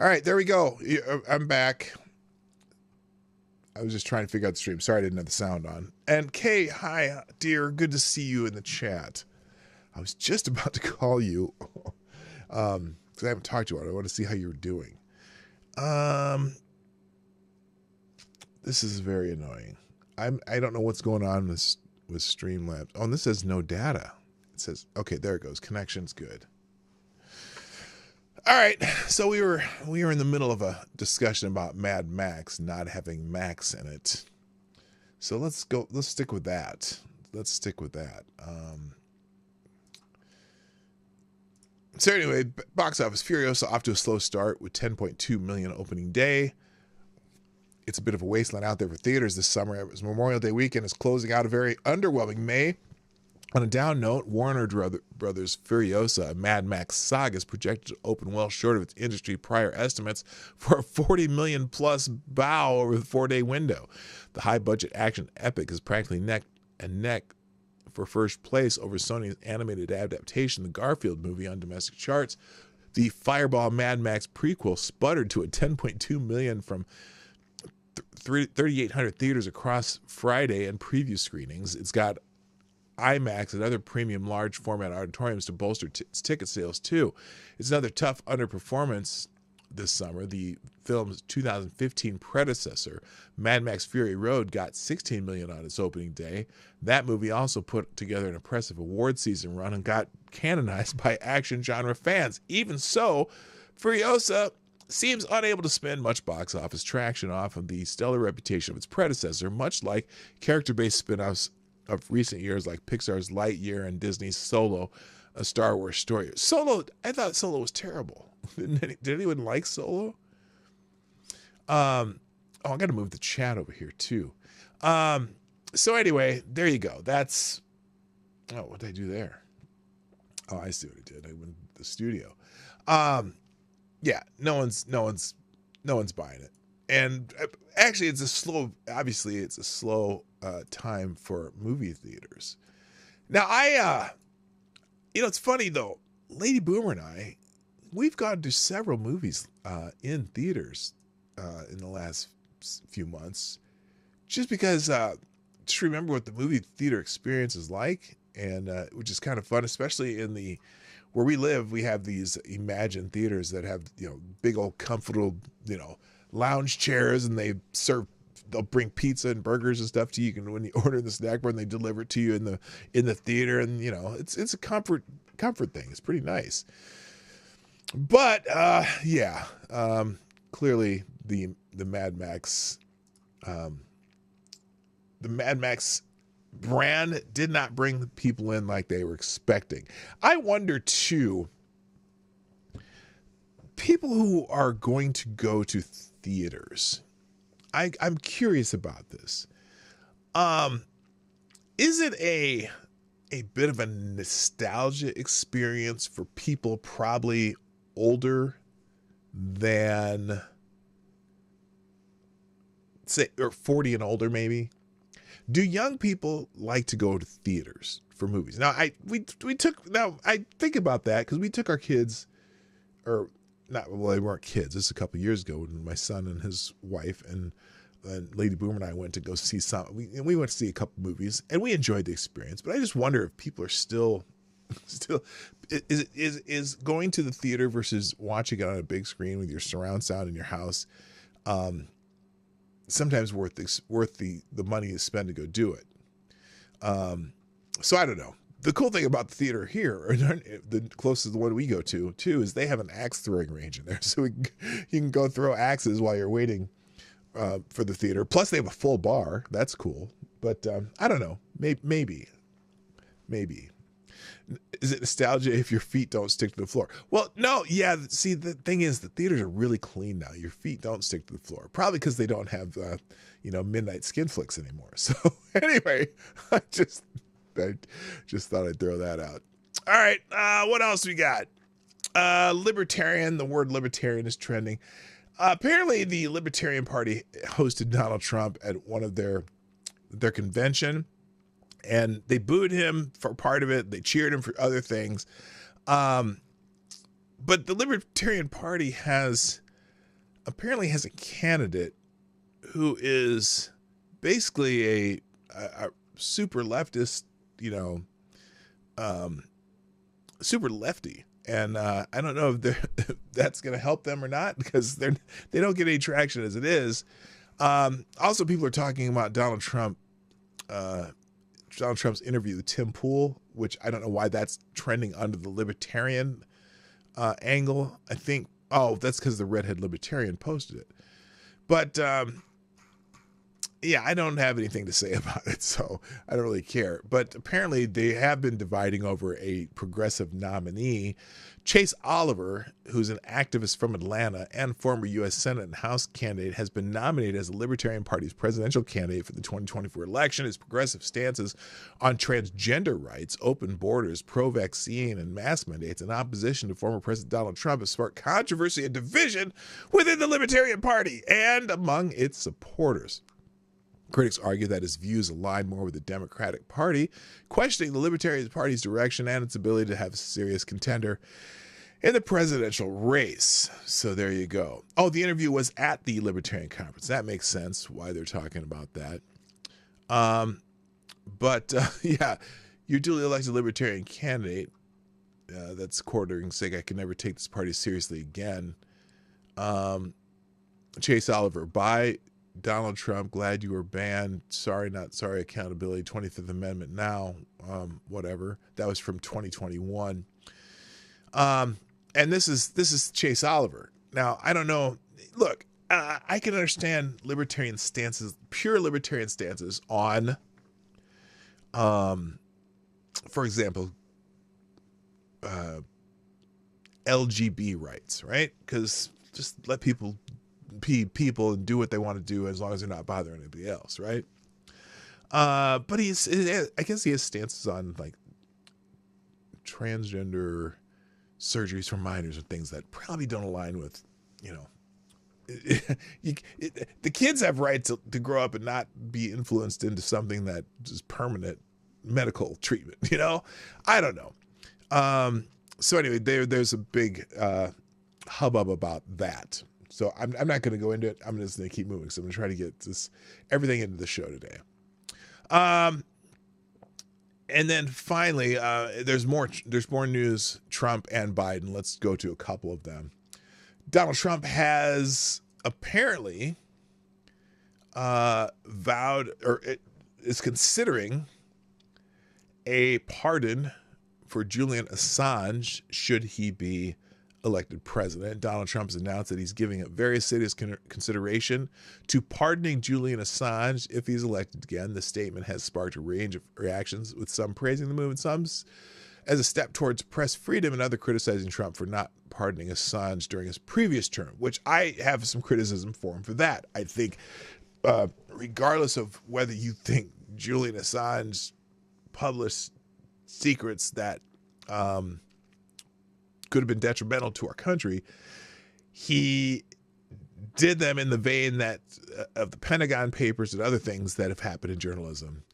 All right, there we go. I'm back. I was just trying to figure out the stream. Sorry I didn't have the sound on. And Kay, hi, dear. Good to see you in the chat. I was just about to call you because I haven't talked to you. I want to see how you were doing. This is very annoying. I don't know what's going on with Streamlabs. Oh, and this says no data. It says, okay, there it goes. Connection's good. All right, so we were in the middle of a discussion about Mad Max not having Max in it. So let's stick with that. So anyway, box office, Furiosa off to a slow start with 10.2 million opening day. It's a bit of a wasteland out there for theaters this summer. It was Memorial Day weekend is closing out a very underwhelming May. On a down note, Warner Brothers' Furiosa, a Mad Max saga, is projected to open well short of its industry prior estimates for a 40 million plus bow over the 4-day window. The high-budget action epic is practically neck and neck for first place over Sony's animated adaptation, the Garfield movie, on domestic charts. The Fireball Mad Max prequel sputtered to a 10.2 million from 3,800 theaters across Friday and preview screenings. It's got IMAX and other premium large format auditoriums to bolster its ticket sales too. It's another tough underperformance this summer. The film's 2015 predecessor, Mad Max Fury Road, got 16 million on its opening day. That movie also put together an impressive award season run and got canonized by action genre fans. Even so, Furiosa seems unable to spin much box office traction off of the stellar reputation of its predecessor, much like character-based spin-offs of recent years like Pixar's Lightyear and Disney's Solo, a Star Wars story. Solo, I thought Solo was terrible. Did anyone like Solo? I got to move the chat over here too. So anyway, there you go. That's, what did I do there? Oh, I see what I did. I went to the studio. Yeah, no one's buying it. And actually it's a slow time for movie theaters. Now it's funny though, Lady Boomer and I, we've gone to several movies in theaters in the last few months, just because just remember what the movie theater experience is like, and which is kind of fun, especially in where we live. We have these imagined theaters that have, big old comfortable, lounge chairs, and they'll bring pizza and burgers and stuff to you. When you order in the snack bar, and they deliver it to you in the theater, and it's a comfort thing. It's pretty nice. But clearly the Mad Max brand did not bring the people in like they were expecting. I wonder too, people who are going to go to theaters, I'm curious about this. Is it a bit of a nostalgia experience for people probably older than, say, or 40 and older maybe? Do young people like to go to theaters for movies? Now, I think about that because we took our kids, they weren't kids. This is a couple of years ago when my son and his wife and Lady Boomer and I went to go see we went to see a couple movies, and we enjoyed the experience. But I just wonder if people are still is going to the theater versus watching it on a big screen with your surround sound in your house, sometimes worth the money you spend to go do it. So I don't know. The cool thing about the theater here, or the closest one we go to too, is they have an axe throwing range in there, so you can go throw axes while you're waiting for the theater. Plus, they have a full bar. That's cool. But I don't know. Maybe. Is it nostalgia if your feet don't stick to the floor? Well, no. Yeah. See, the thing is, the theaters are really clean now. Your feet don't stick to the floor. Probably because they don't have, midnight skin flicks anymore. So anyway, I just thought I'd throw that out. All right. What else we got? Libertarian. The word libertarian is trending. Apparently, the Libertarian Party hosted Donald Trump at one of their convention, and they booed him for part of it. They cheered him for other things. But the Libertarian Party has apparently has a candidate who is basically a super leftist, super lefty. And I don't know if that's going to help them or not, because they don't get any traction as it is. Also, people are talking about Donald Trump's interview with Tim Pool, which I don't know why that's trending under the libertarian angle. I think, that's because the redhead libertarian posted it. But yeah, I don't have anything to say about it, so I don't really care. But apparently they have been dividing over a progressive nominee. Chase Oliver, who's an activist from Atlanta and former U.S. Senate and House candidate, has been nominated as the Libertarian Party's presidential candidate for the 2024 election. His progressive stances on transgender rights, open borders, pro-vaccine, and mask mandates in opposition to former President Donald Trump have sparked controversy and division within the Libertarian Party and among its supporters. Critics argue that his views align more with the Democratic Party, questioning the Libertarian Party's direction and its ability to have a serious contender in the presidential race. So there you go. Oh, the interview was at the Libertarian Conference. That makes sense why they're talking about that. Yeah, your duly elected Libertarian candidate, that's quartering sake, I can never take this party seriously again. Chase Oliver, bye. Donald Trump, glad you were banned. Sorry, not sorry. Accountability, 25th Amendment now. Whatever. That was from 2021. And this is Chase Oliver. Now, I don't know. Look, I can understand libertarian stances, pure libertarian stances on, for example, LGB rights, right? Because just let people be people and do what they want to do as long as they're not bothering anybody else, right? But I guess he has stances on like transgender surgeries for minors and things that probably don't align with, the kids have rights to grow up and not be influenced into something that is permanent medical treatment, I don't know. So anyway, there's a big hubbub about that. So I'm not going to go into it. I'm just going to keep moving. So I'm going to try to get everything into the show today. And then finally, there's more news, Trump and Biden. Let's go to a couple of them. Donald Trump has apparently vowed or is considering a pardon for Julian Assange should he be elected president. Donald Trump has announced that he's giving a very serious consideration to pardoning Julian Assange if he's elected again. The statement has sparked a range of reactions, with some praising the move and some as a step towards press freedom and other criticizing Trump for not pardoning Assange during his previous term, which I have some criticism for him for that. I think regardless of whether you think Julian Assange published secrets that could have been detrimental to our country, he did them in the vein that of the Pentagon Papers and other things that have happened in journalism.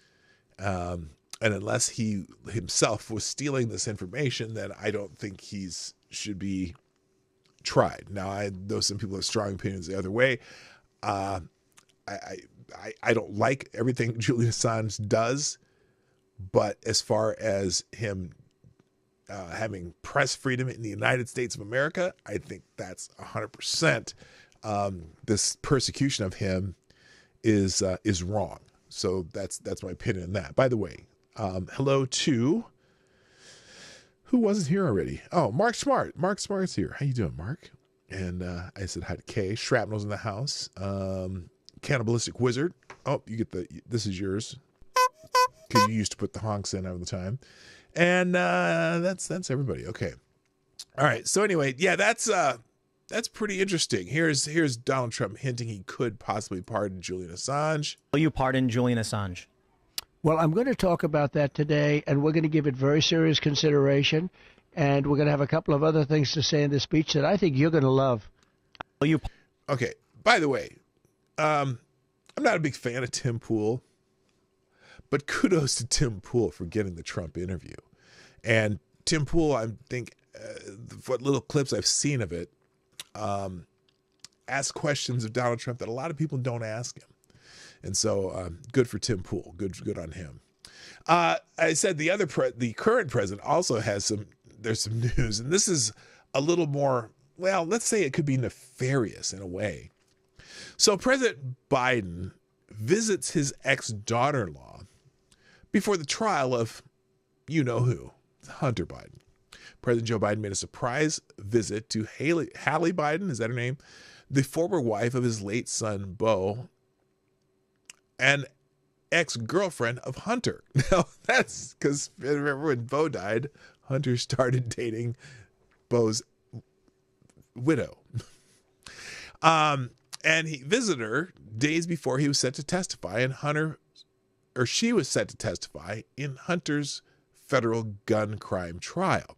And unless he himself was stealing this information, then I don't think should be tried. Now, I know some people have strong opinions the other way. I don't like everything Julian Assange does, but as far as him having press freedom in the United States of America, I think that's 100%. This persecution of him is wrong. So that's my opinion on that. By the way, hello to who wasn't here already? Oh, Mark Smart. Mark Smart's here. How you doing, Mark? And I said hi to Kay. Shrapnel's in the house. Cannibalistic Wizard. Oh, you get this is yours because you used to put the honks in all the time. And that's everybody. Okay. All right. So anyway, yeah, that's pretty interesting. Here's Donald Trump hinting he could possibly pardon Julian Assange. Will you pardon Julian Assange? Well, I'm going to talk about that today, and we're going to give it very serious consideration. And we're going to have a couple of other things to say in the speech that I think you're going to love. Will you? Okay. By the way, I'm not a big fan of Tim Pool, but kudos to Tim Pool for getting the Trump interview. And Tim Pool, I think, what little clips I've seen of it, ask questions of Donald Trump that a lot of people don't ask him. And so good for Tim Pool. Good on him. I said the current president also has there's some news, and this is a little more, well, let's say it could be nefarious in a way. So President Biden visits his ex-daughter-in-law before the trial of you-know-who, Hunter Biden. President Joe Biden made a surprise visit to Hallie Biden, is that her name? The former wife of his late son, Beau, and ex-girlfriend of Hunter. Now, that's because remember when Beau died, Hunter started dating Beau's widow. And he visited her days before he was set to testify, and she was set to testify in Hunter's federal gun crime trial.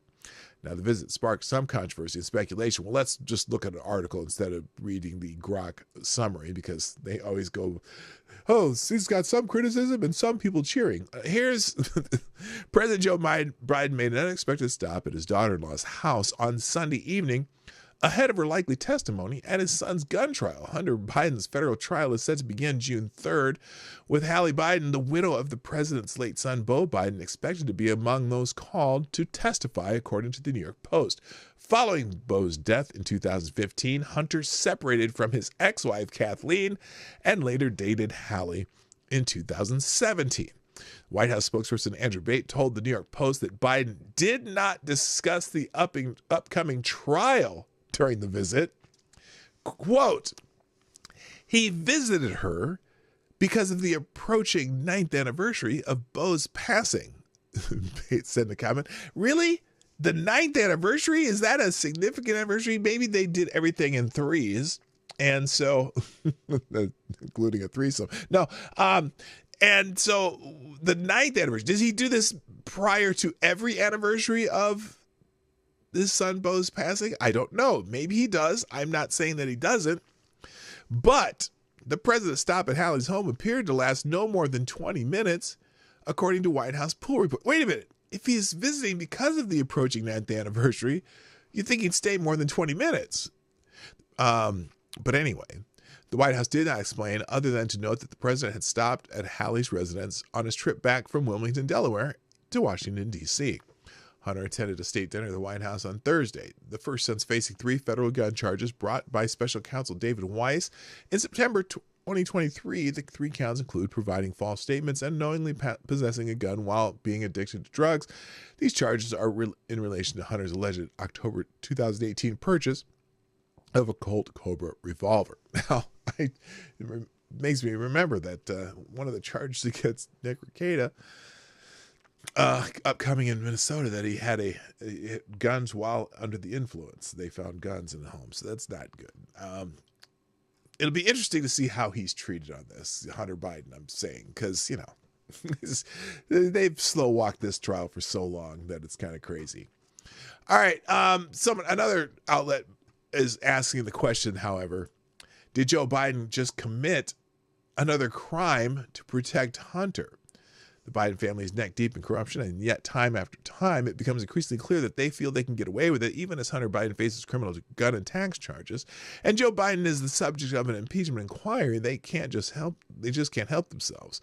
Now, the visit sparked some controversy and speculation. Well, let's just look at an article instead of reading the grok summary, because they always go, oh, he's got some criticism and some people cheering. Here's President Joe Biden made an unexpected stop at his daughter-in-law's house on Sunday evening ahead of her likely testimony at his son's gun trial. Hunter Biden's federal trial is set to begin June 3rd, with Hallie Biden, the widow of the president's late son, Beau Biden, expected to be among those called to testify, according to the New York Post. Following Beau's death in 2015, Hunter separated from his ex-wife, Kathleen, and later dated Hallie in 2017. White House spokesperson Andrew Bate told the New York Post that Biden did not discuss the upcoming trial during the visit. Quote, he visited her because of the approaching 9th anniversary of Beau's passing. Bate said in a comment, really? The 9th anniversary? Is that a significant anniversary? Maybe they did everything in threes. And so, including a threesome. No, and so the 9th anniversary, does he do this prior to every anniversary of his son Beau's passing? I don't know. Maybe he does. I'm not saying that he doesn't. But the president's stop at Hallie's home appeared to last no more than 20 minutes, according to White House pool report. Wait a minute. If he's visiting because of the approaching 9th anniversary, you'd think he'd stay more than 20 minutes. But anyway, the White House did not explain, other than to note that the president had stopped at Hallie's residence on his trip back from Wilmington, Delaware, to Washington, D.C. Hunter attended a state dinner at the White House on Thursday, the first since facing 3 federal gun charges brought by special counsel David Weiss. In September 2023, the 3 counts include providing false statements and knowingly possessing a gun while being addicted to drugs. These charges are in relation to Hunter's alleged October 2018 purchase of a Colt Cobra revolver. Now, it makes me remember that one of the charges against Nick Rekieta, upcoming in Minnesota, that he had guns while under the influence. They found guns in the home, so that's not good. It'll be interesting to see how he's treated on this, Hunter Biden, I'm saying, because, you know, they've slow walked this trial for so long that it's kind of crazy. All right, another outlet is asking the question, however, did Joe Biden just commit another crime to protect Hunter? The Biden family is neck deep in corruption, and yet time after time, it becomes increasingly clear that they feel they can get away with it, even as Hunter Biden faces criminal gun and tax charges. And Joe Biden is the subject of an impeachment inquiry. They just can't help themselves.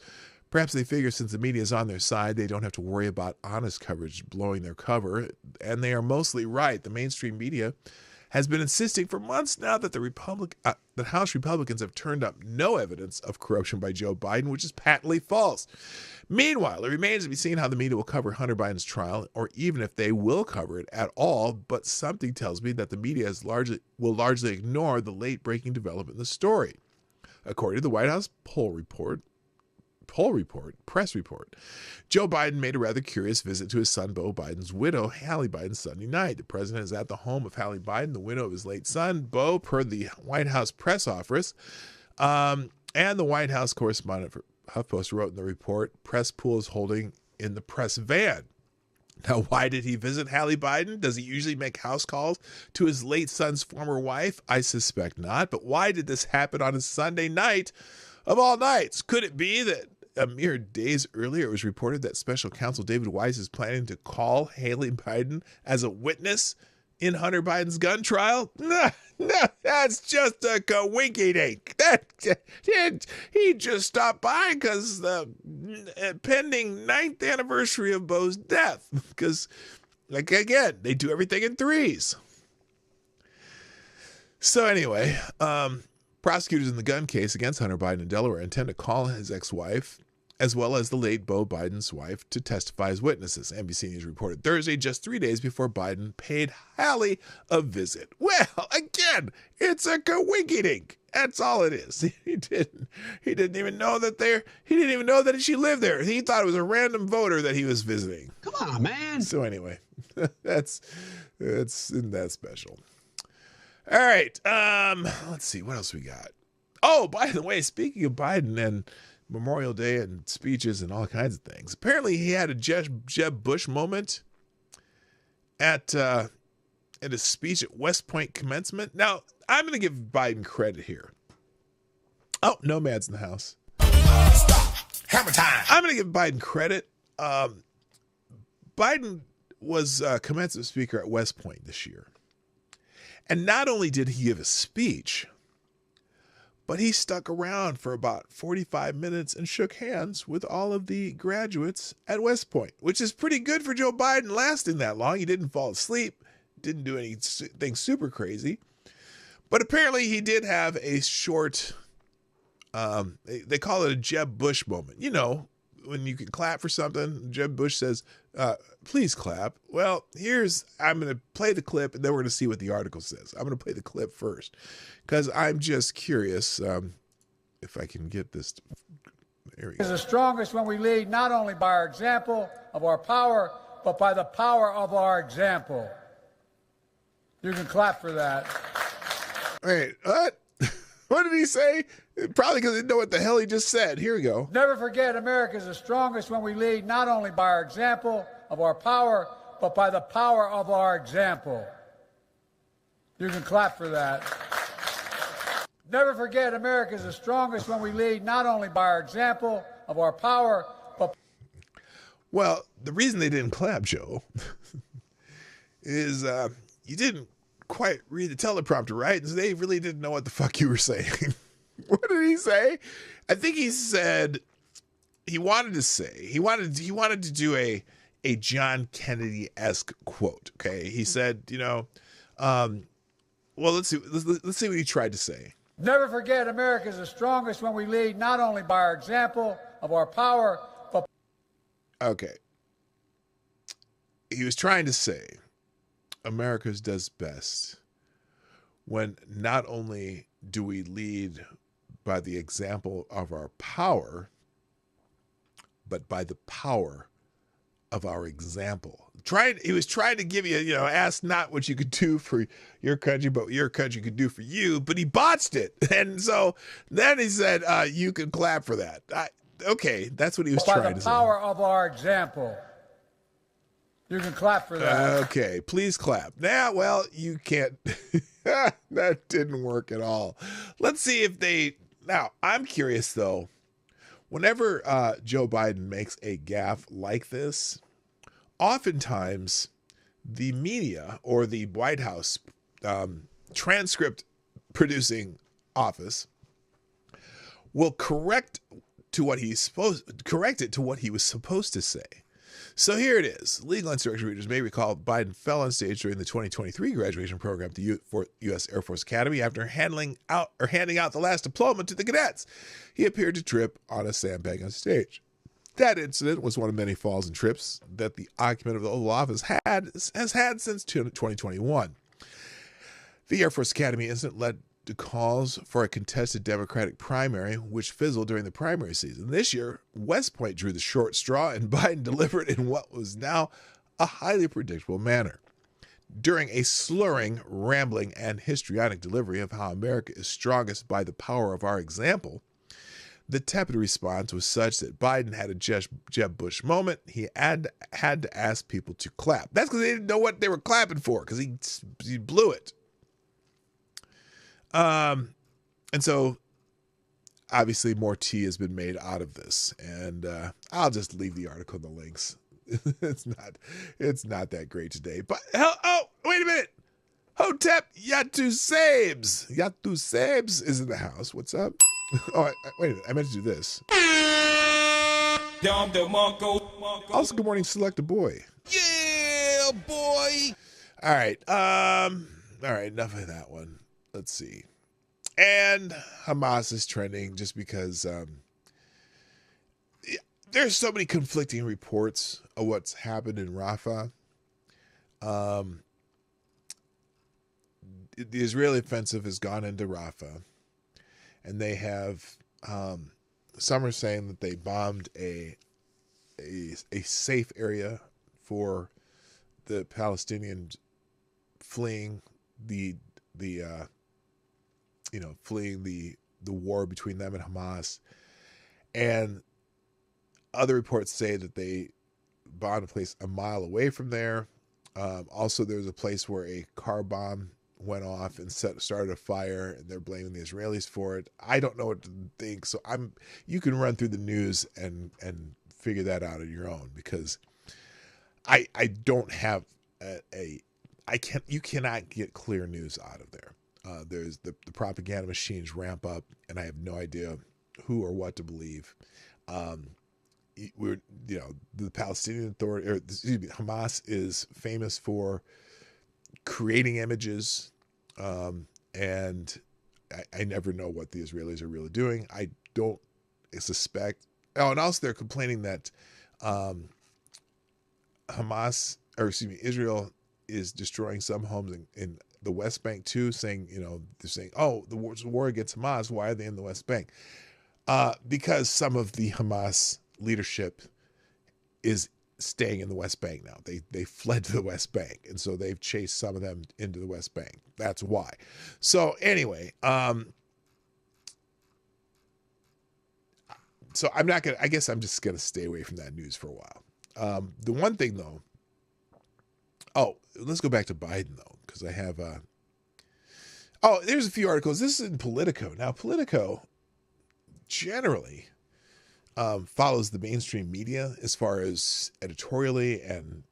Perhaps they figure since the media is on their side, they don't have to worry about honest coverage blowing their cover. And they are mostly right. The mainstream media has been insisting for months now that that House Republicans have turned up no evidence of corruption by Joe Biden, which is patently false. Meanwhile, it remains to be seen how the media will cover Hunter Biden's trial, or even if they will cover it at all. But something tells me that the media will largely ignore the late-breaking development in the story. According to the White House press report, Joe Biden made a rather curious visit to his son Beau Biden's widow, Hallie Biden, Sunday night. The president is at the home of Hallie Biden, the widow of his late son, Beau, per the White House press office. And the White House correspondent for HuffPost wrote in the report, press pool is holding in the press van. Now, why did he visit Hallie Biden? Does he usually make house calls to his late son's former wife? I suspect not. But why did this happen on a Sunday night of all nights? Could it be that a mere days earlier, it was reported that special counsel David Weiss is planning to call Hallie Biden as a witness in Hunter Biden's gun trial? No, that's just a coinky-dink. He just stopped by because the pending 9th anniversary of Bo's death. Because, like, again, they do everything in threes. So anyway, prosecutors in the gun case against Hunter Biden in Delaware intend to call his ex-wife, as well as the late Beau Biden's wife, to testify as witnesses. NBC News reported Thursday, just 3 days before Biden paid Hallie a visit. Well, again, it's a coinky-dink. That's all it is. He didn't even know that she lived there. He thought it was a random voter that he was visiting. Come on, man. So anyway, that's isn't that special. All right. Let's see what else we got. Oh, by the way, speaking of Biden and Memorial Day and speeches and all kinds of things, apparently he had a Jeb Bush moment at a speech at West Point commencement. Now, I'm going to give Biden credit here. Oh, Nomad's in the house. Stop. Hammer time. I'm going to give Biden credit. Biden was commencement speaker at West Point this year. And not only did he give a speech, but he stuck around for about 45 minutes and shook hands with all of the graduates at West Point, which is pretty good for Joe Biden lasting that long. He didn't fall asleep, didn't do anything super crazy. But apparently he did have a short, they call it a Jeb Bush moment. You know, when you can clap for something, Jeb Bush says, please clap. Well, I'm going to play the clip and then we're going to see what the article says. I'm going to play the clip first because I'm just curious if I can get this. There we go. Is the strongest when we lead not only by our example of our power, but by the power of our example. You can clap for that. Wait, what? What did he say? Probably because he didn't know what the hell he just said. Here we go. Never forget, America is the strongest when we lead not only by our example of our power, but by the power of our example. You can clap for that. Never forget, America is the strongest when we lead not only by our example of our power, but... Well, the reason they didn't clap, Joe, is you didn't quite read the teleprompter, right? So they really didn't know what the fuck you were saying. What did he say? I think he said he wanted to do a John Kennedy-esque quote. Okay, he said, well, let's see what he tried to say. Never forget, America is the strongest when we lead not only by our example of our power, but... Okay. He was trying to say America does best when not only do we lead by the example of our power, but by the power of our example. He was trying to give you, ask not what you could do for your country, but what your country could do for you, but he botched it. And so then he said, you can clap for that. Okay, that's what he was trying to say. By the power of our example. You can clap for that. Okay, please clap. Now, well, you can't. That didn't work at all. Let's see if now, I'm curious, though. Whenever Joe Biden makes a gaffe like this, oftentimes the media or the White House transcript producing office will correct it to what he was supposed to say. So here it is. Legal instruction readers may recall Biden fell on stage during the 2023 graduation program at the U.S. Air Force Academy after handing out the last diploma to the cadets. He appeared to trip on a sandbag on stage. That incident was one of many falls and trips that the occupant of the Oval Office has had since 2021. The Air Force Academy incident led to calls for a contested Democratic primary, which fizzled during the primary season. This year, West Point drew the short straw, and Biden delivered in what was now a highly predictable manner. During a slurring, rambling, and histrionic delivery of how America is strongest by the power of our example, the tepid response was such that Biden had a Jeb Bush moment. He had to ask people to clap. That's because they didn't know what they were clapping for, because he blew it. And so obviously more tea has been made out of this, and I'll just leave the article in the links. It's not that great today, but wait a minute. Hotep Yatusabes. Yatusabes is in the house. What's up? Oh, wait a minute. I meant to do this. Also, good morning, Select a Boy. Yeah, boy. All right. All right. Enough of that one. Let's see. And Hamas is trending just because there's so many conflicting reports of what's happened in Rafah. The Israeli offensive has gone into Rafah, and they have. Some are saying that they bombed a safe area for the Palestinians fleeing fleeing the war between them and Hamas. And other reports say that they bombed a place a mile away from there. Also, there was a place where a car bomb went off and started a fire, and they're blaming the Israelis for it. I don't know what to think, so you can run through the news and figure that out on your own, because I don't have you cannot get clear news out of there. There's the propaganda machines ramp up, and I have no idea who or what to believe. The Palestinian Authority, Hamas is famous for creating images, and I never know what the Israelis are really doing. I don't suspect. Oh, and also they're complaining that Israel is destroying some homes in the West Bank too, saying, they're saying, oh, the war against Hamas, why are they in the West Bank? Because some of the Hamas leadership is staying in the West Bank now. They fled to the West Bank, and so they've chased some of them into the West Bank. That's why. So anyway, so I guess I'm just gonna stay away from that news for a while. The one thing though, let's go back to Biden though, because I have there's a few articles. This is in Politico. Now Politico generally follows the mainstream media as far as editorially and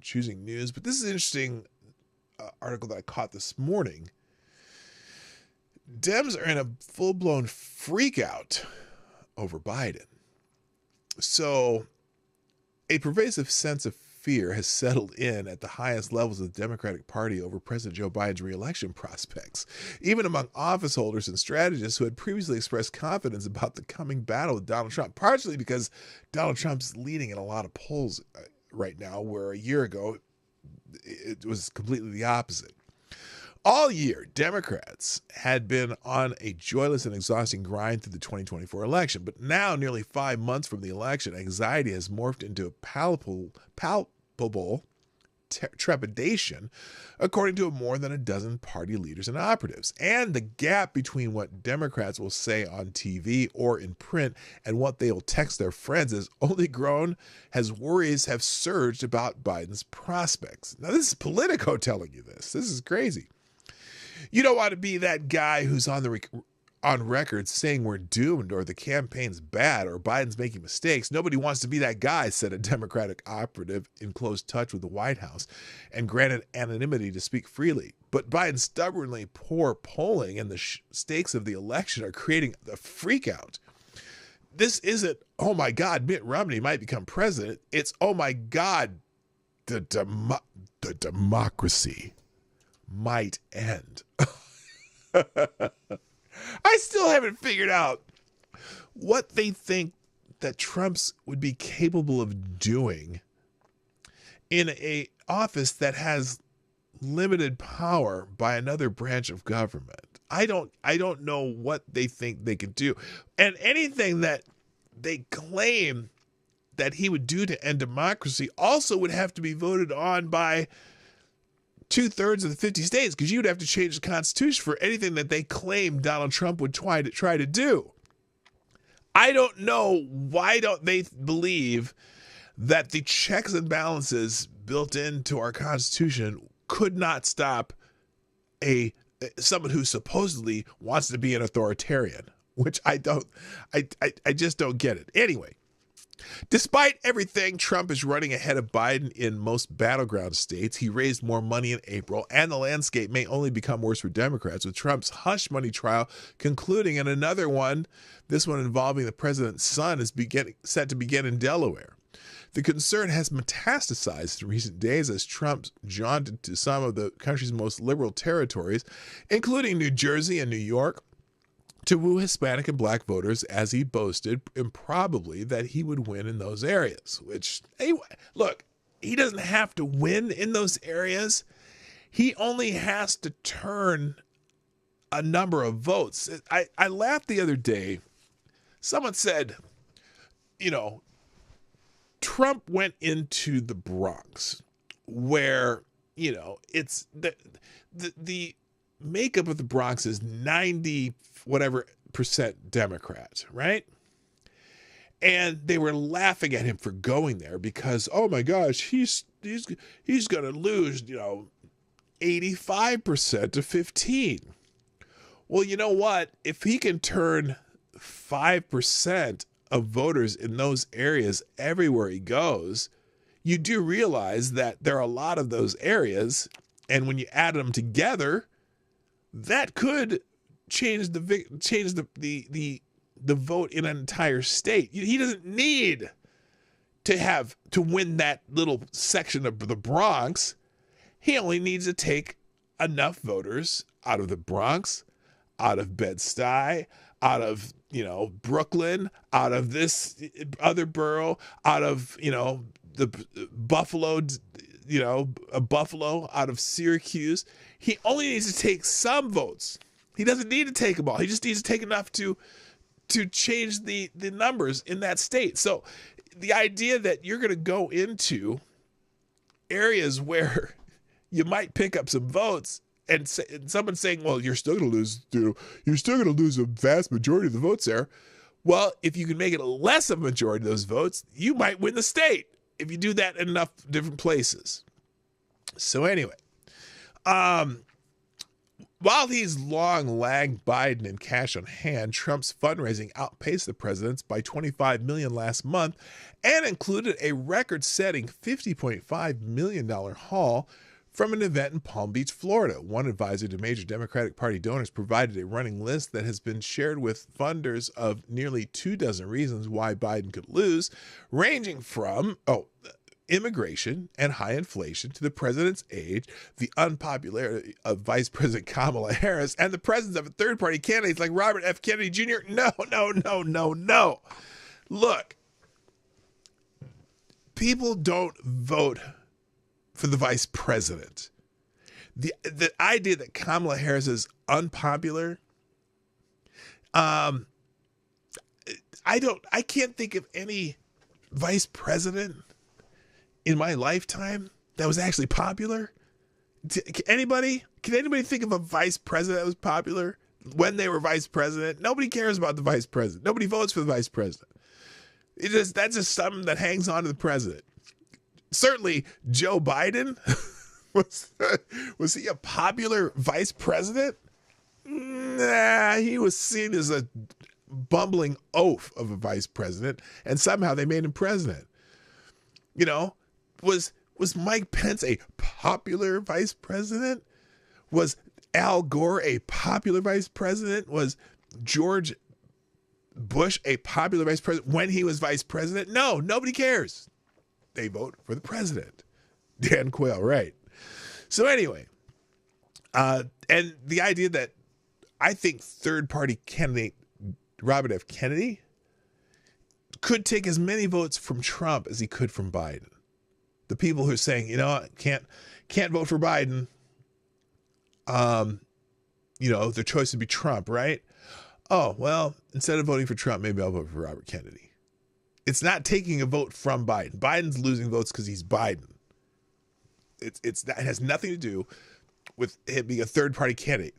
choosing news. But this is an interesting article that I caught this morning. Dems are in a full-blown freak out over Biden. So a pervasive sense of fear has settled in at the highest levels of the Democratic Party over President Joe Biden's re-election prospects, even among office holders and strategists who had previously expressed confidence about the coming battle with Donald Trump, partially because Donald Trump's leading in a lot of polls right now, where a year ago it was completely the opposite. All year, Democrats had been on a joyless and exhausting grind through the 2024 election. But now, nearly 5 months from the election, anxiety has morphed into a palpable trepidation, according to more than a dozen party leaders and operatives. And the gap between what Democrats will say on TV or in print and what they will text their friends has only grown as worries have surged about Biden's prospects. Now, this is Politico telling you this. This is crazy. You don't want to be that guy who's on record saying we're doomed or the campaign's bad or Biden's making mistakes. Nobody wants to be that guy, said a Democratic operative in close touch with the White House and granted anonymity to speak freely. But Biden's stubbornly poor polling and the stakes of the election are creating a freakout. This isn't, oh my God, Mitt Romney might become president. It's, oh my God, the democracy might end. I still haven't figured out what they think that Trump's would be capable of doing in a office that has limited power by another branch of government. I don't know what they think they could do. And anything that they claim that he would do to end democracy also would have to be voted on by 2/3 of the 50 states, because you'd have to change the Constitution for anything that they claim Donald Trump would try to do. I don't know, why don't they believe that the checks and balances built into our Constitution could not stop someone who supposedly wants to be an authoritarian, which I just don't get it. Anyway, Despite everything, Trump is running ahead of Biden in most battleground states. He raised more money in April, and the landscape may only become worse for Democrats, with Trump's hush money trial concluding, and another one, this one involving the president's son, is set to begin in Delaware. The concern has metastasized in recent days as Trump jaunted to some of the country's most liberal territories, including New Jersey and New York, to woo Hispanic and black voters as he boasted improbably that he would win in those areas. Which, anyway, look, he doesn't have to win in those areas. He only has to turn a number of votes. I laughed the other day. Someone said, Trump went into the Bronx where, it's the makeup of the Bronx is 90 whatever percent Democrat, right? And they were laughing at him for going there because, oh my gosh, he's going to lose, 85% to 15. Well, you know what? If he can turn 5% of voters in those areas everywhere he goes, you do realize that there are a lot of those areas, and when you add them together, that could change the vote in an entire state. He doesn't need to win that little section of the Bronx. He only needs to take enough voters out of the Bronx, out of Bed-Stuy, out of Brooklyn, out of this other borough, out of the Buffalo, Buffalo, out of Syracuse. He only needs to take some votes. He doesn't need to take them all. He just needs to take enough to change the numbers in that state. So the idea that you're going to go into areas where you might pick up some votes and someone saying, well, you're still going to lose, you're still going to lose a vast majority of the votes there. Well, if you can make it less of a majority of those votes, you might win the state if you do that in enough different places. So anyway, while he's long lagged Biden in cash on hand, Trump's fundraising outpaced the president's by $25 million last month and included a record-setting $50.5 million haul from an event in Palm Beach, Florida. One advisor to major Democratic Party donors provided a running list that has been shared with funders of nearly 24 reasons why Biden could lose, ranging from immigration and high inflation to the president's age, the unpopularity of Vice President Kamala Harris, and the presence of third-party candidates like Robert F. Kennedy Jr. No. Look, people don't vote for the vice president. The idea that Kamala Harris is unpopular, I can't think of any vice president in my lifetime that was actually popular. Can anybody think of a vice president that was popular when they were vice president? Nobody cares about the vice president. Nobody votes for the vice president. That's just something that hangs on to the president. Certainly, Joe Biden, was he a popular vice president? Nah, he was seen as a bumbling oaf of a vice president, and somehow they made him president. Was Mike Pence a popular vice president? Was Al Gore a popular vice president? Was George Bush a popular vice president when he was vice president? No, nobody cares. They vote for the president. Dan Quayle, right. So anyway, and the idea that I think third-party candidate Robert F. Kennedy could take as many votes from Trump as he could from Biden. The people who are saying, can't vote for Biden, their choice would be Trump, right? Oh, well, instead of voting for Trump, maybe I'll vote for Robert Kennedy. It's not taking a vote from Biden. Biden's losing votes because he's Biden. It has nothing to do with him being a third-party candidate.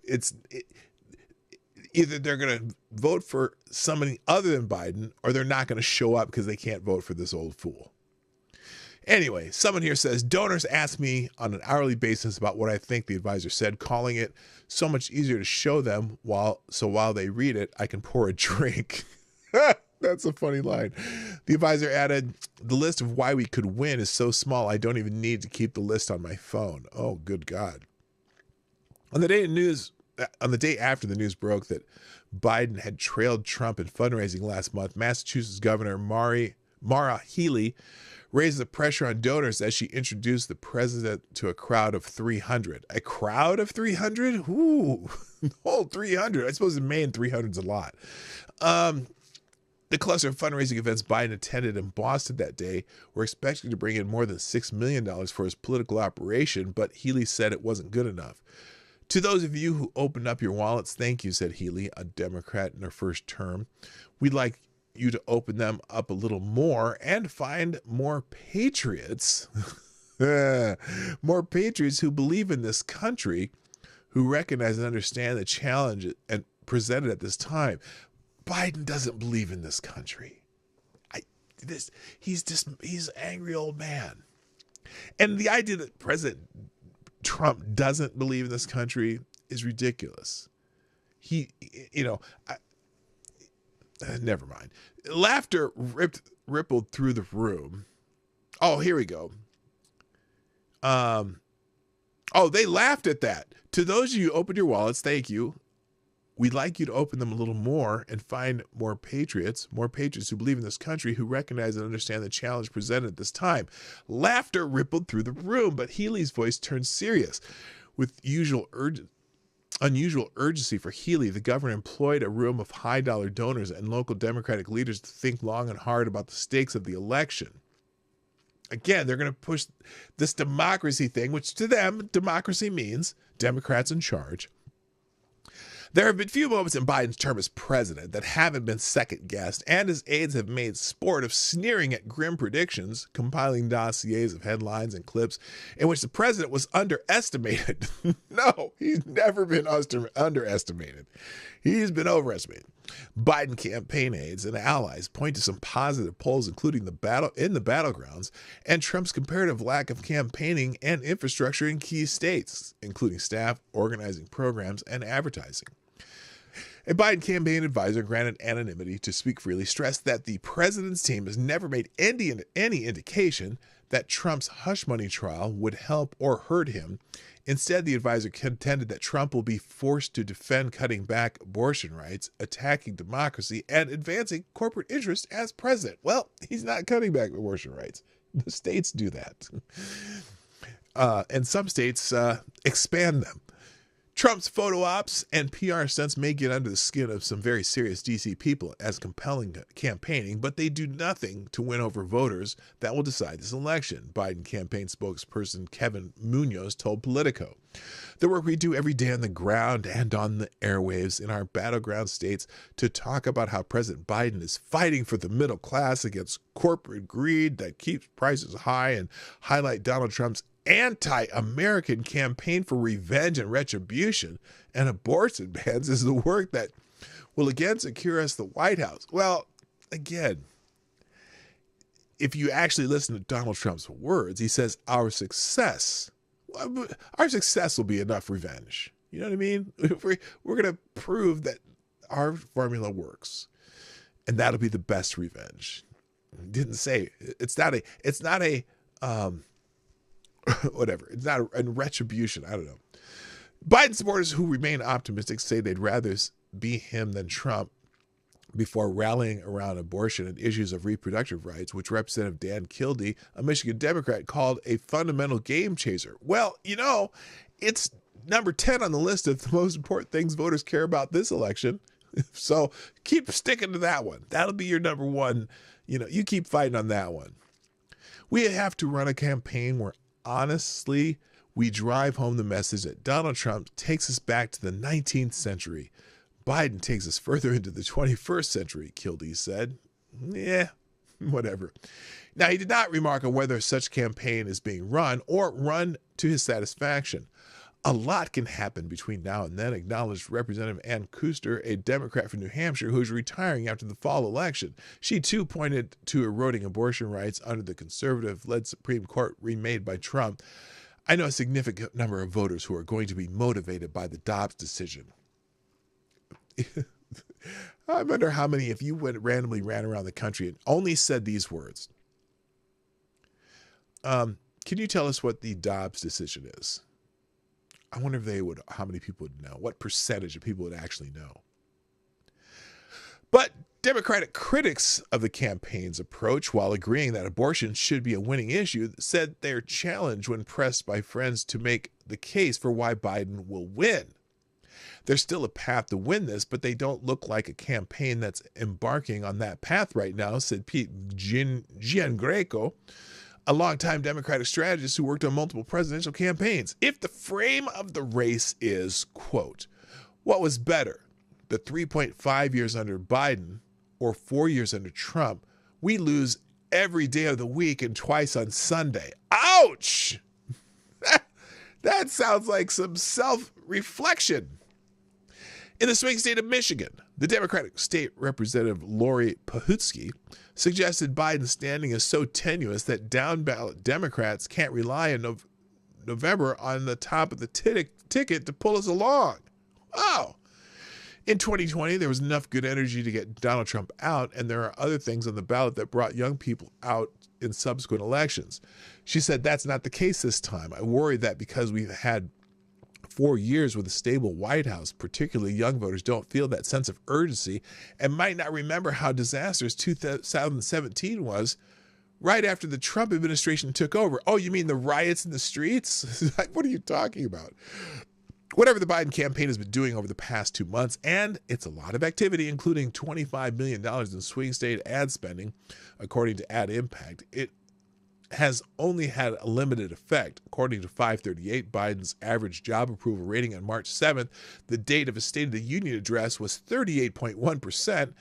Either they're going to vote for somebody other than Biden, or they're not going to show up because they can't vote for this old fool. Anyway, someone here says, donors ask me on an hourly basis about what I think the advisor said, calling it so much easier to show them while they read it, I can pour a drink. That's a funny line. The advisor added, the list of why we could win is so small, I don't even need to keep the list on my phone. Oh, good God. On the day after the news broke that Biden had trailed Trump in fundraising last month, Massachusetts Governor Maura Healey raised the pressure on donors as she introduced the president to a crowd of 300. A crowd of 300? Ooh, whole 300. I suppose in Maine, 300's a lot. The cluster of fundraising events Biden attended in Boston that day were expected to bring in more than $6 million for his political operation, but Healey said it wasn't good enough. To those of you who opened up your wallets, thank you, said Healey, a Democrat in her first term. We'd like you to open them up a little more and find more patriots, more patriots who believe in this country, who recognize and understand the challenge and presented at this time. Biden doesn't believe in this country. He's an angry old man. And the idea that President Trump doesn't believe in this country is ridiculous. Never mind. Laughter rippled through the room. Oh, here we go. They laughed at that. To those of you who opened your wallets, thank you. We'd like you to open them a little more and find more patriots who believe in this country, who recognize and understand the challenge presented at this time. Laughter rippled through the room, but Healey's voice turned serious. With unusual urgency for Healey, the governor employed a room of high-dollar donors and local Democratic leaders to think long and hard about the stakes of the election. Again, they're going to push this democracy thing, which to them, democracy means Democrats in charge. There have been few moments in Biden's term as president that haven't been second-guessed, and his aides have made sport of sneering at grim predictions, compiling dossiers of headlines and clips in which the president was underestimated. No, he's never been underestimated. He's been overestimated. Biden campaign aides and allies point to some positive polls, including the battlegrounds, and Trump's comparative lack of campaigning and infrastructure in key states, including staff, organizing programs, and advertising. A Biden campaign advisor granted anonymity to speak freely stressed that the president's team has never made any indication that Trump's hush money trial would help or hurt him. Instead, the advisor contended that Trump will be forced to defend cutting back abortion rights, attacking democracy, and advancing corporate interests as president. Well, he's not cutting back abortion rights. The states do that. And some states expand them. Trump's photo ops and PR stunts may get under the skin of some very serious D.C. people as compelling campaigning, but they do nothing to win over voters that will decide this election, Biden campaign spokesperson Kevin Munoz told Politico. The work we do every day on the ground and on the airwaves in our battleground states to talk about how President Biden is fighting for the middle class against corporate greed that keeps prices high and highlight Donald Trump's anti-American campaign for revenge and retribution and abortion bans is the work that will again secure us the White House. Well, again, if you actually listen to Donald Trump's words, he says our success will be enough revenge. You know what I mean? We're going to prove that our formula works, and that'll be the best revenge. He didn't say it's not a whatever. It's not a retribution. I don't know. Biden supporters who remain optimistic say they'd rather be him than Trump before rallying around abortion and issues of reproductive rights, which Representative Dan Kildee, a Michigan Democrat, called a fundamental game changer. Well, it's number 10 on the list of the most important things voters care about this election. So keep sticking to that one. That'll be your number one. You keep fighting on that one. We have to run a campaign where honestly, we drive home the message that Donald Trump takes us back to the 19th century. Biden takes us further into the 21st century, Kildee said. Yeah, whatever. Now, he did not remark on whether such campaign is being run or run to his satisfaction. A lot can happen between now and then, acknowledged Representative Ann Kuster, a Democrat from New Hampshire who is retiring after the fall election. She, too, pointed to eroding abortion rights under the conservative-led Supreme Court remade by Trump. I know a significant number of voters who are going to be motivated by the Dobbs decision. I wonder how many, if you randomly ran around the country and only said these words. Can you tell us what the Dobbs decision is? I wonder if how many people would know, what percentage of people would actually know. But Democratic critics of the campaign's approach, while agreeing that abortion should be a winning issue, said they're challenged when pressed by friends to make the case for why Biden will win. There's still a path to win this, but they don't look like a campaign that's embarking on that path right now, said Pete Giangreco, a longtime Democratic strategist who worked on multiple presidential campaigns. If the frame of the race is, quote, what was better, the 3.5 years under Biden or 4 years under Trump, we lose every day of the week and twice on Sunday. Ouch! That sounds like some self-reflection. In the swing state of Michigan, the Democratic State Representative Lori Pahutsky suggested Biden's standing is so tenuous that down-ballot Democrats can't rely in November on the top of the ticket to pull us along. Wow. In 2020, there was enough good energy to get Donald Trump out, and there are other things on the ballot that brought young people out in subsequent elections. She said that's not the case this time. I worry that because we've had 4 years with a stable White House, particularly young voters don't feel that sense of urgency and might not remember how disastrous 2017 was right after the Trump administration took over. Oh, you mean the riots in the streets? Like, what are you talking about? Whatever the Biden campaign has been doing over the past 2 months, and it's a lot of activity, including $25 million in swing state ad spending, according to Ad Impact, it has only had a limited effect. According to 538, Biden's average job approval rating on March 7th, the date of his State of the Union address, was 38.1%.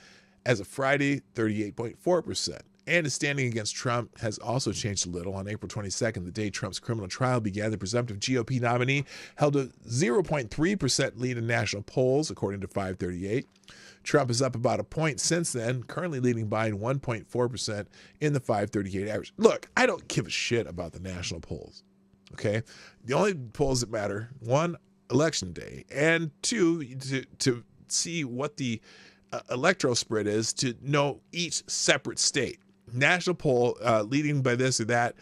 As of Friday, 38.4%. And his standing against Trump has also changed a little. On April 22nd, the day Trump's criminal trial began, the presumptive GOP nominee held a 0.3% lead in national polls, according to 538. Trump is up about a point since then, currently leading Biden 1.4% in the 538 average. Look, I don't give a shit about the national polls, okay? The only polls that matter, one, election day, and two, to see what the electoral spread is, to know each separate state. National poll leading by this or that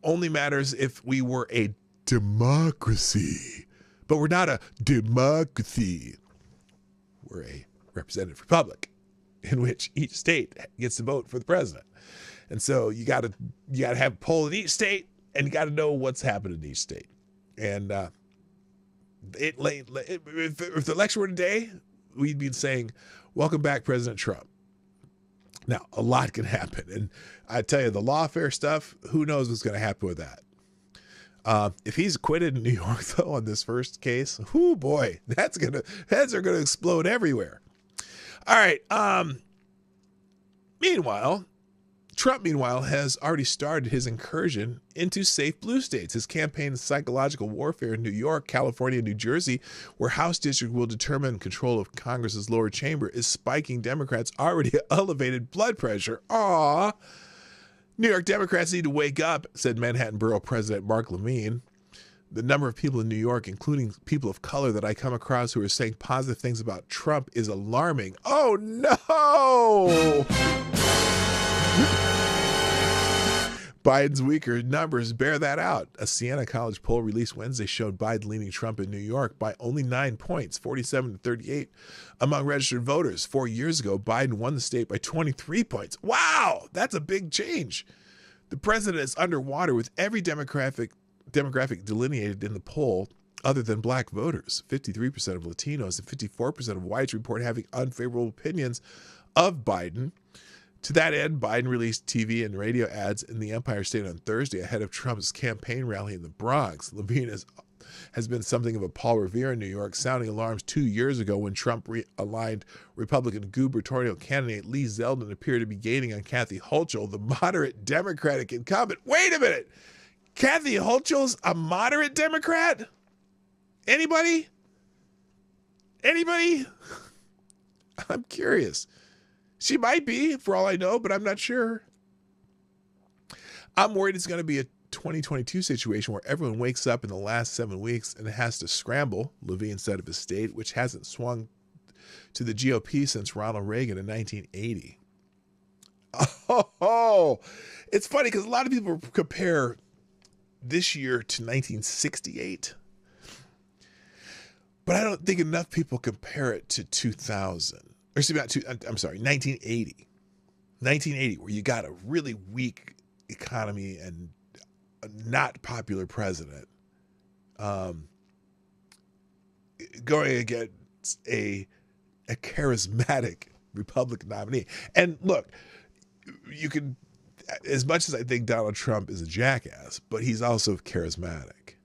only matters if we were a democracy, but we're not a democracy. We're a representative republic in which each state gets to vote for the president. And so you got to have a poll in each state, and you got to know what's happening in each state. And if the election were today, we'd be saying, welcome back, President Trump. Now, a lot can happen. And I tell you, the lawfare stuff, who knows what's going to happen with that. If he's acquitted in New York, though, on this first case, whoo boy, heads are going to explode everywhere. All right. Trump, has already started his incursion into safe blue states. His campaign is psychological warfare in New York, California, and New Jersey, where House district will determine control of Congress's lower chamber, is spiking Democrats' already elevated blood pressure. Aww. New York Democrats need to wake up, said Manhattan Borough President Mark Levine. The number of people in New York, including people of color, that I come across who are saying positive things about Trump is alarming. Oh, no! Biden's weaker numbers bear that out. A Siena College poll released Wednesday showed Biden leading Trump in New York by only 9 points, 47-38, among registered voters. 4 years ago, Biden won the state by 23 points. Wow, that's a big change. The president is underwater with every demographic delineated in the poll other than black voters. 53% of Latinos and 54% of whites report having unfavorable opinions of Biden. To that end, Biden released TV and radio ads in the Empire State on Thursday ahead of Trump's campaign rally in the Bronx. Levine has been something of a Paul Revere in New York, sounding alarms 2 years ago when Trump aligned Republican gubernatorial candidate Lee Zeldin appeared to be gaining on Kathy Hochul, the moderate Democratic incumbent. Wait a minute! Kathy Hochul's a moderate Democrat? Anybody? I'm curious. She might be, for all I know, but I'm not sure. I'm worried it's going to be a 2022 situation where everyone wakes up in the last 7 weeks and has to scramble, Levine said of his state, which hasn't swung to the GOP since Ronald Reagan in 1980. Oh, it's funny because a lot of people compare this year to 1968, but I don't think enough people compare it to 2000. Or excuse me, I'm sorry, 1980. 1980, where you got a really weak economy and a not popular president going against a charismatic Republican nominee. And look, you can, as much as I think Donald Trump is a jackass, but he's also charismatic.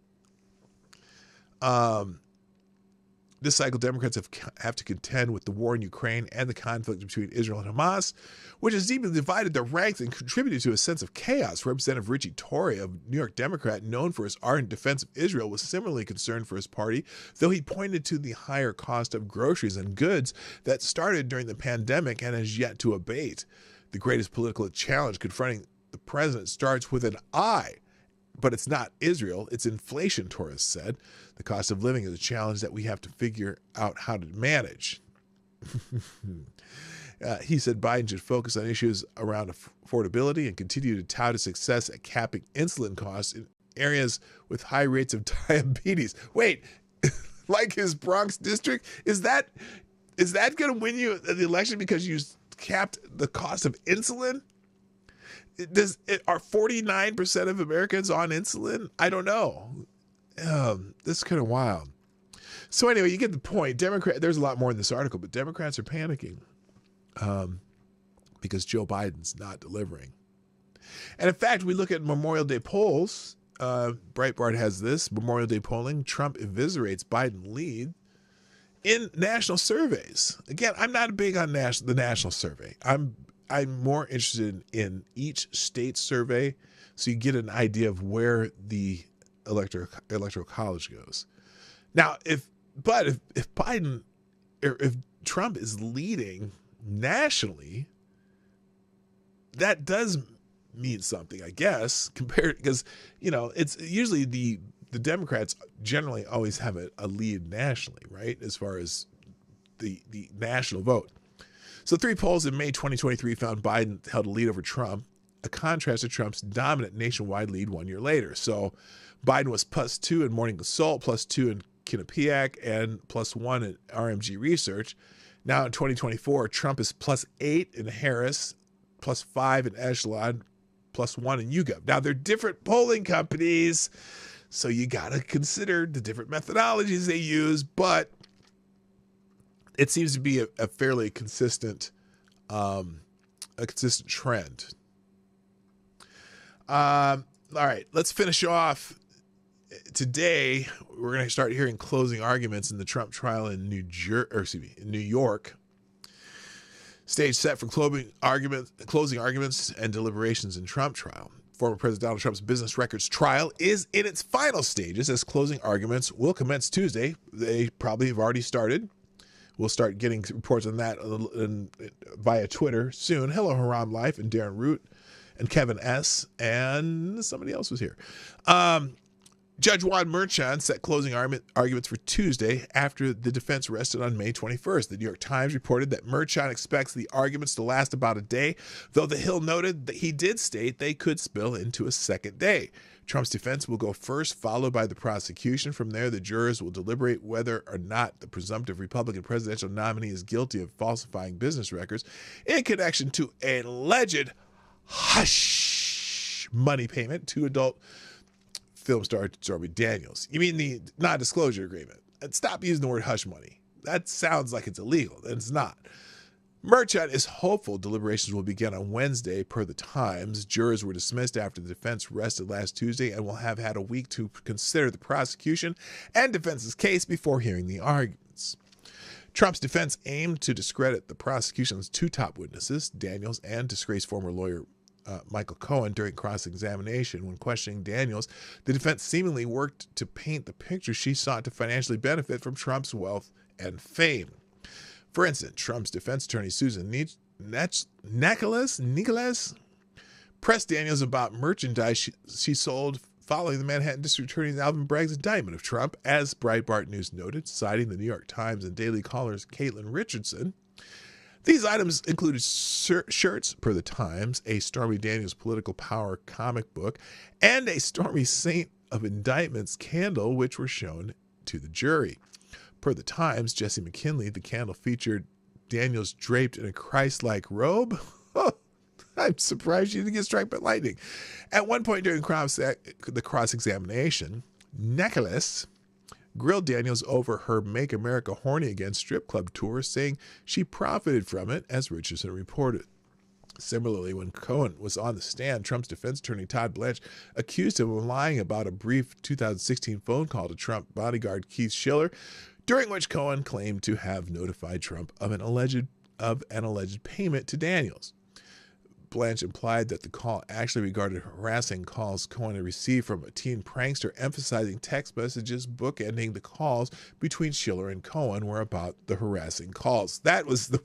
This cycle, Democrats have to contend with the war in Ukraine and the conflict between Israel and Hamas, which has deeply divided their ranks and contributed to a sense of chaos. Representative Richie Torrey, a New York Democrat known for his ardent defense of Israel, was similarly concerned for his party, though he pointed to the higher cost of groceries and goods that started during the pandemic and has yet to abate. The greatest political challenge confronting the president starts with an I, but it's not Israel, it's inflation, Torres said. The cost of living is a challenge that we have to figure out how to manage. He said Biden should focus on issues around affordability and continue to tout his success at capping insulin costs in areas with high rates of diabetes. Wait, like his Bronx district? Is that going to win you the election because you capped the cost of insulin? Are 49% of Americans on insulin? I don't know. This is kind of wild. So anyway, you get the point. There's a lot more in this article, but Democrats are panicking because Joe Biden's not delivering. And in fact, we look at Memorial Day polls. Breitbart has this. Memorial Day polling, Trump eviscerates Biden lead in national surveys. Again, I'm not big on the national survey. I'm more interested in each state survey so you get an idea of where the electoral college goes. Now, if Biden or if Trump is leading nationally, that does mean something, I guess, compared, because, it's usually the Democrats generally always have a lead nationally, right? As far as the national vote. So 3 polls in May 2023 found Biden held a lead over Trump, a contrast to Trump's dominant nationwide lead 1 year later. So Biden was +2 in Morning Consult, +2 in Quinnipiac, and +1 in RMG Research. Now in 2024, Trump is +8 in Harris, +5 in Echelon, +1 in YouGov. Now they're different polling companies, so you got to consider the different methodologies they use, but it seems to be a fairly consistent trend. All right, let's finish off. Today, we're going to start hearing closing arguments in the Trump trial in New York. Stage set for closing arguments and deliberations in Trump trial. Former President Donald Trump's business records trial is in its final stages as closing arguments will commence Tuesday. They probably have already started. We'll start getting reports on that via Twitter soon. Hello, Haram Life and Darren Root and Kevin S. and somebody else was here. Judge Juan Merchan set closing arguments for Tuesday after the defense rested on May 21st. The New York Times reported that Merchan expects the arguments to last about a day, though the Hill noted that he did state they could spill into a second day. Trump's defense will go first, followed by the prosecution. From there, the jurors will deliberate whether or not the presumptive Republican presidential nominee is guilty of falsifying business records in connection to an alleged hush money payment to adult film star Stormy Daniels. You mean the non-disclosure agreement? And stop using the word hush money. That sounds like it's illegal, and it's not. Merchan is hopeful deliberations will begin on Wednesday, per the Times. Jurors were dismissed after the defense rested last Tuesday and will have had a week to consider the prosecution and defense's case before hearing the arguments. Trump's defense aimed to discredit the prosecution's 2 top witnesses, Daniels and disgraced former lawyer Michael Cohen, during cross-examination. When questioning Daniels, the defense seemingly worked to paint the picture she sought to financially benefit from Trump's wealth and fame. For instance, Trump's defense attorney Susan Nicholas pressed Daniels about merchandise she sold following the Manhattan District Attorney Alvin Bragg's indictment of Trump, as Breitbart News noted, citing the New York Times and Daily Caller's Caitlin Richardson. These items included shirts, per the Times, a Stormy Daniels Political Power comic book, and a Stormy Saint of Indictments candle, which were shown to the jury. Per the Times, Jesse McKinley, the candle featured Daniels draped in a Christ-like robe. I'm surprised you didn't get struck by lightning. At one point during the cross-examination, Nicholas grilled Daniels over her Make America Horny Again strip club tour, saying she profited from it, as Richardson reported. Similarly, when Cohen was on the stand, Trump's defense attorney Todd Blanche accused him of lying about a brief 2016 phone call to Trump bodyguard Keith Schiller, during which Cohen claimed to have notified Trump of an alleged payment to Daniels. Blanche implied that the call actually regarded harassing calls Cohen had received from a teen prankster, emphasizing text messages bookending the calls between Schiller and Cohen were about the harassing calls. That is the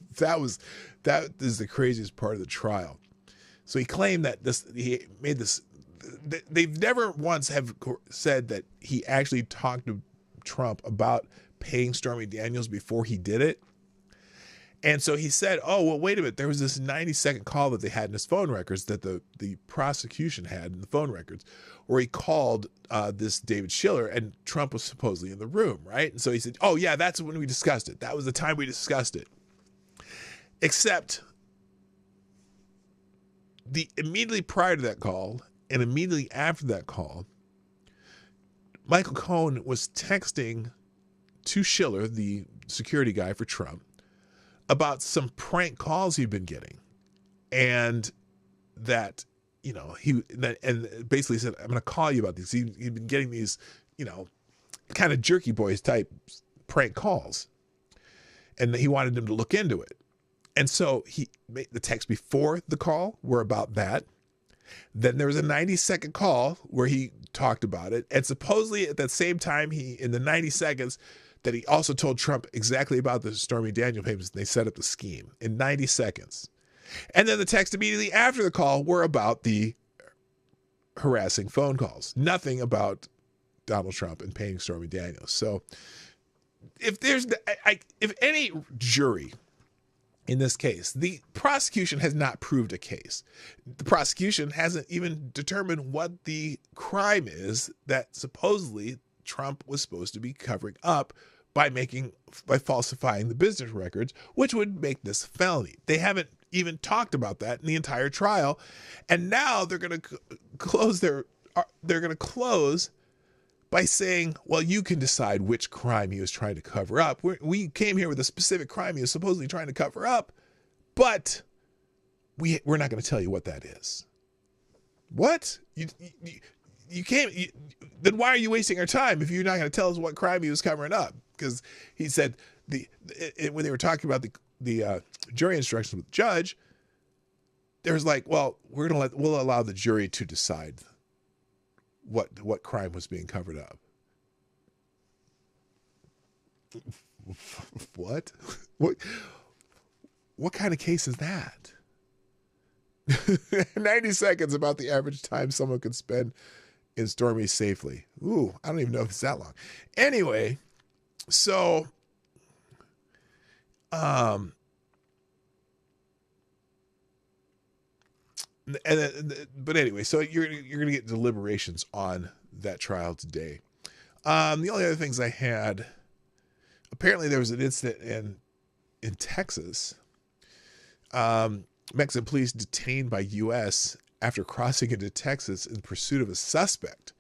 craziest part of the trial. So he claimed that he made this. They've never once have said that he actually talked to Trump about paying Stormy Daniels before he did it. And so he said, oh, well, wait a minute. There was this 90-second call that they had in his phone records, that the prosecution had in the phone records, where he called this David Schiller, and Trump was supposedly in the room, right? And so he said, oh, yeah, that's when we discussed it. That was the time we discussed it. Except immediately prior to that call and immediately after that call, Michael Cohen was texting to Schiller, the security guy for Trump, about some prank calls he'd been getting, and that, and basically said, I'm going to call you about these. He'd been getting these, kind of jerky boys type prank calls, and he wanted him to look into it. And so he made the text before the call were about that. Then there was a 90-second call where he talked about it. And supposedly at that same time, in the 90 seconds, that he also told Trump exactly about the Stormy Daniels payments. They set up the scheme in 90 seconds. And then the text immediately after the call were about the harassing phone calls. Nothing about Donald Trump and paying Stormy Daniels. So if any jury in this case, the prosecution has not proved a case. The prosecution hasn't even determined what the crime is that supposedly Trump was supposed to be covering up by falsifying the business records, which would make this a felony. They haven't even talked about that in the entire trial, and now they're going to close by saying, well, you can decide which crime he was trying to cover up. We came here with a specific crime he was supposedly trying to cover up, but we're not going to tell you what that is. What? You can't. Then why are you wasting our time if you're not going to tell us what crime he was covering up? Because he said when they were talking about the jury instructions with the judge, there was like, well, we'll allow the jury to decide what crime was being covered up. What? What kind of case is that? 90 seconds about the average time someone could spend in Stormy safely. Ooh, I don't even know if it's that long. Anyway, so but anyway, so you're going to get deliberations on that trial today. The only other things I had, apparently there was an incident in Texas. Mexican police detained by U.S. after crossing into Texas in pursuit of a suspect.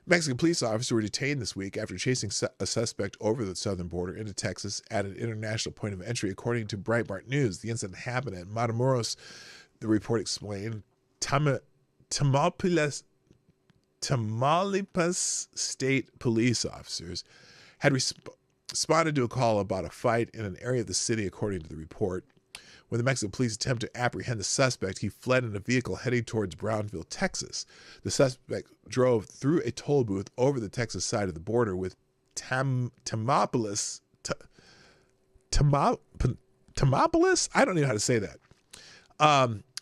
Mexican police officers were detained this week after chasing a suspect over the southern border into Texas at an international point of entry, according to Breitbart News. The incident happened at Matamoros, the report explained. Tamaulipas state police officers had responded to a call about a fight in an area of the city, according to the report. When the Mexican police attempted to apprehend the suspect, he fled in a vehicle heading towards Brownville, Texas. The suspect drove through a toll booth over the Texas side of the border with Tamaulipas? I don't know how to say that.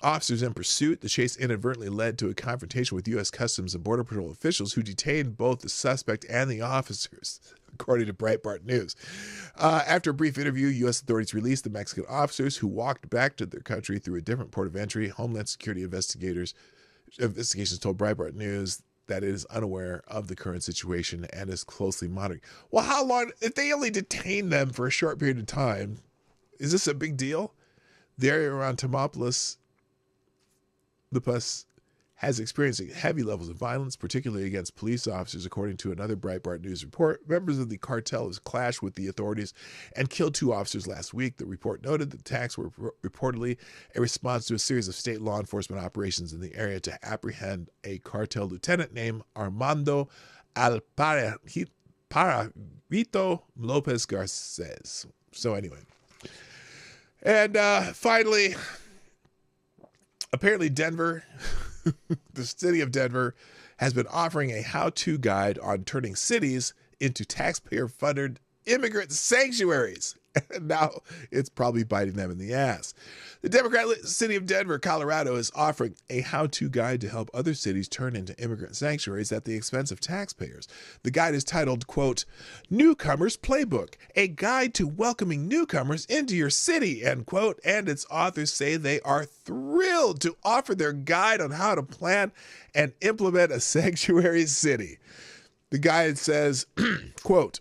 officers in pursuit. The chase inadvertently led to a confrontation with U.S. Customs and Border Patrol officials who detained both the suspect and the officers, according to Breitbart News. After a brief interview, U.S. authorities released the Mexican officers who walked back to their country through a different port of entry. Homeland Security investigations told Breitbart News that it is unaware of the current situation and is closely monitoring. Well, how long? If they only detained them for a short period of time, is this a big deal? The area around Tamaulipas, the bus has experienced heavy levels of violence, particularly against police officers, according to another Breitbart News report. Members of the cartel have clashed with the authorities and killed 2 officers last week. The report noted the attacks were reportedly a response to a series of state law enforcement operations in the area to apprehend a cartel lieutenant named Armando Alparito Lopez Garces. So anyway. And finally, apparently Denver... the city of Denver has been offering a how-to guide on turning cities into taxpayer-funded immigrant sanctuaries. And now it's probably biting them in the ass. The Democratic city of Denver, Colorado, is offering a how-to guide to help other cities turn into immigrant sanctuaries at the expense of taxpayers. The guide is titled, quote, Newcomers Playbook, a guide to welcoming newcomers into your city, end quote. And its authors say they are thrilled to offer their guide on how to plan and implement a sanctuary city. The guide says, quote,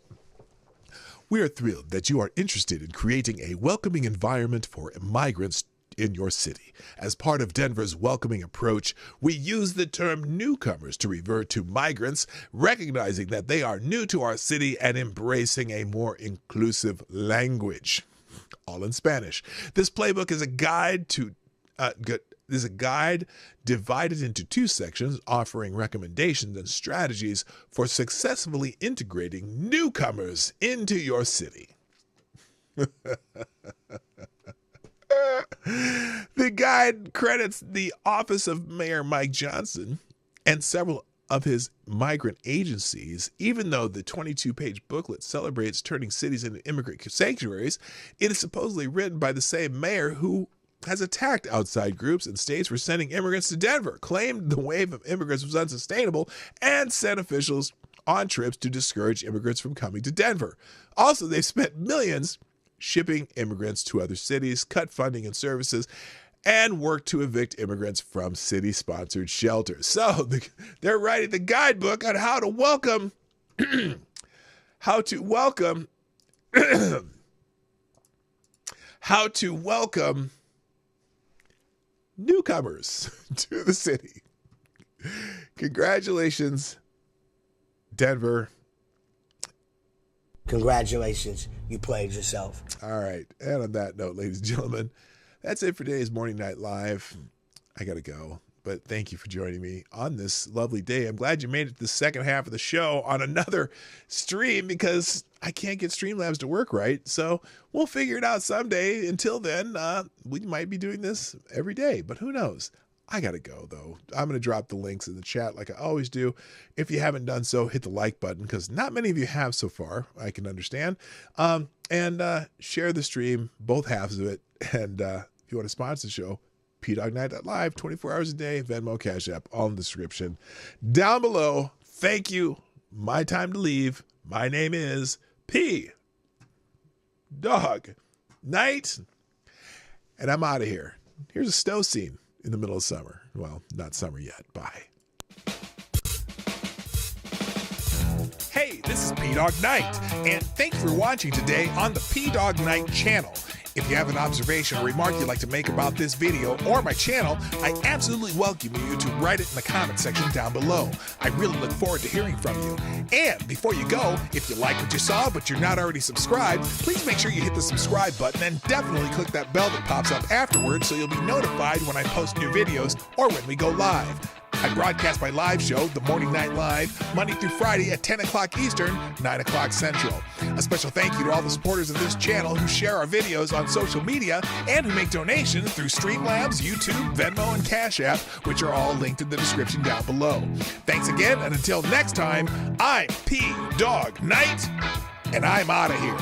we are thrilled that you are interested in creating a welcoming environment for migrants in your city. As part of Denver's welcoming approach, we use the term newcomers to refer to migrants, recognizing that they are new to our city and embracing a more inclusive language. All in Spanish. This playbook is a guide divided into 2 sections, offering recommendations and strategies for successfully integrating newcomers into your city. The guide credits the Office of Mayor Mike Johnson and several of his migrant agencies. Even though the 22-page booklet celebrates turning cities into immigrant sanctuaries, it is supposedly written by the same mayor who has attacked outside groups and states for sending immigrants to Denver, claimed the wave of immigrants was unsustainable, and sent officials on trips to discourage immigrants from coming to Denver. Also, they've spent millions shipping immigrants to other cities, cut funding and services, and worked to evict immigrants from city-sponsored shelters. So they're writing the guidebook on how to welcome newcomers to the city. Congratulations, Denver. Congratulations, you played yourself. All right. And on that note, ladies and gentlemen, that's it for today's Morning Night Live. I got to go, but thank you for joining me on this lovely day. I'm glad you made it to the second half of the show on another stream because I can't get Streamlabs to work right. So we'll figure it out someday. Until then, we might be doing this every day, but who knows? I got to go, though. I'm going to drop the links in the chat like I always do. If you haven't done so, hit the like button because not many of you have so far. I can understand. And share the stream, both halves of it. And if you want to sponsor the show, pdognight.live, 24 hours a day, Venmo, Cash App, all in the description down below. Thank you. My time to leave. My name is P. Dawg Knight. And I'm out of here. Here's a snow scene in the middle of summer. Well, not summer yet. Bye. Hey, this is P-Dawg Knight, and thanks for watching today on the P-Dawg Knight channel. If you have an observation or remark you'd like to make about this video or my channel, I absolutely welcome you to write it in the comment section down below. I really look forward to hearing from you. And before you go, if you like what you saw but you're not already subscribed, please make sure you hit the subscribe button and definitely click that bell that pops up afterwards so you'll be notified when I post new videos or when we go live. I broadcast my live show, The Morning Night Live, Monday through Friday at 10 o'clock Eastern, 9 o'clock Central. A special thank you to all the supporters of this channel who share our videos on social media and who make donations through Streamlabs, YouTube, Venmo, and Cash App, which are all linked in the description down below. Thanks again, and until next time, I'm P-Dawg Knight, and I'm out of here.